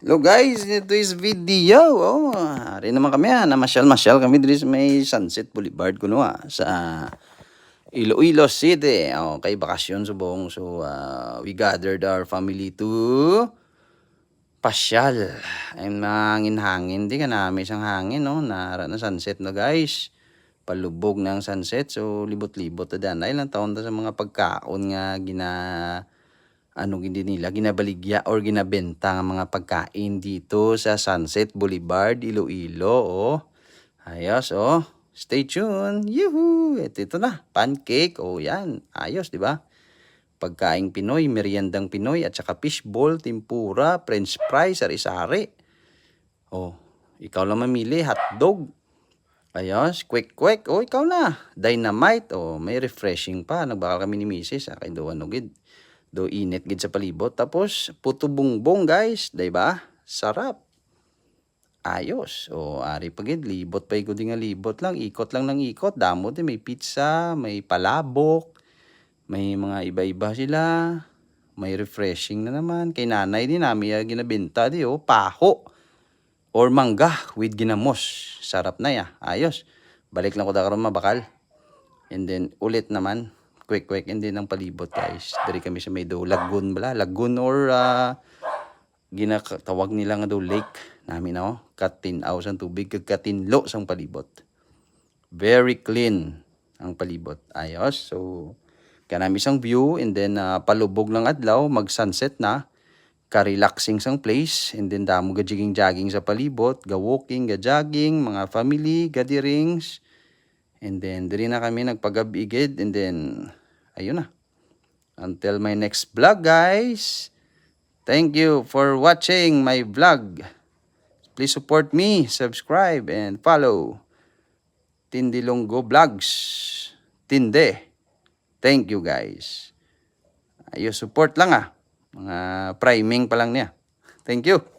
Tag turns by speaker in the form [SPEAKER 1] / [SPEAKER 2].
[SPEAKER 1] Hello guys, ito is video. Ari naman kami namasyal-masyal kami dito sa may Sunset Boulevard kuno sa Iloilo City. Kay bakasyon subong. So we gathered our family to pasyal. Ay hangin-hangin di ka namin isang hangin nara na sunset no guys. Palubog ng sunset. So libot-libot ta dan. Dahil lang taon ta sa mga pagkaon nga hindi nila ginabaligya or ginabenta ng mga pagkain dito sa Sunset Boulevard, Iloilo. Ayos, Stay tuned. Yuhu! Ito na, pancake. Yan. Ayos, di ba? Pagkaing Pinoy, meriendang Pinoy, at saka fishball, tempura, french fries, sari-sari. Ikaw lang mamili, hotdog. Ayos, quick. Ikaw na. Dynamite. May refreshing pa. Nagbakal kami ni Mrs. Kay doon nugid. Do init gid sa palibot. Tapos puto bongbong guys, 'di ba? Sarap. Ayos. Ari pa gid libot pa igud nga libot lang, ikot lang ng ikot. Damo din may pizza, may palabok, may mga iba-iba sila. May refreshing na naman. Kay nanay din namin ginabenta di paho or mangga with ginamos. Sarap na ya. Ayos. Balik lang ko da karon mabakal. And then ulit naman quick and then ang palibot guys. Dari kami sa may lagoon or ginatawag nila nga lake namin katinaw sang tubig kag katinlo sang palibot. Very clean ang palibot. Ayos. So kanami sang view and then palubog ng adlaw mag sunset na. Ka-relaxing sang place and then damo ga jogging sa palibot, ga walking, ga jogging, mga family gatherings. And then, diri na kami nagpagabigid. And then, ayun na. Until my next vlog, guys. Thank you for watching my vlog. Please support me, subscribe, and follow. Tindilonggo Vlogs. Tinde. Thank you, guys. Ayos, support lang Mga priming pa lang niya. Thank you.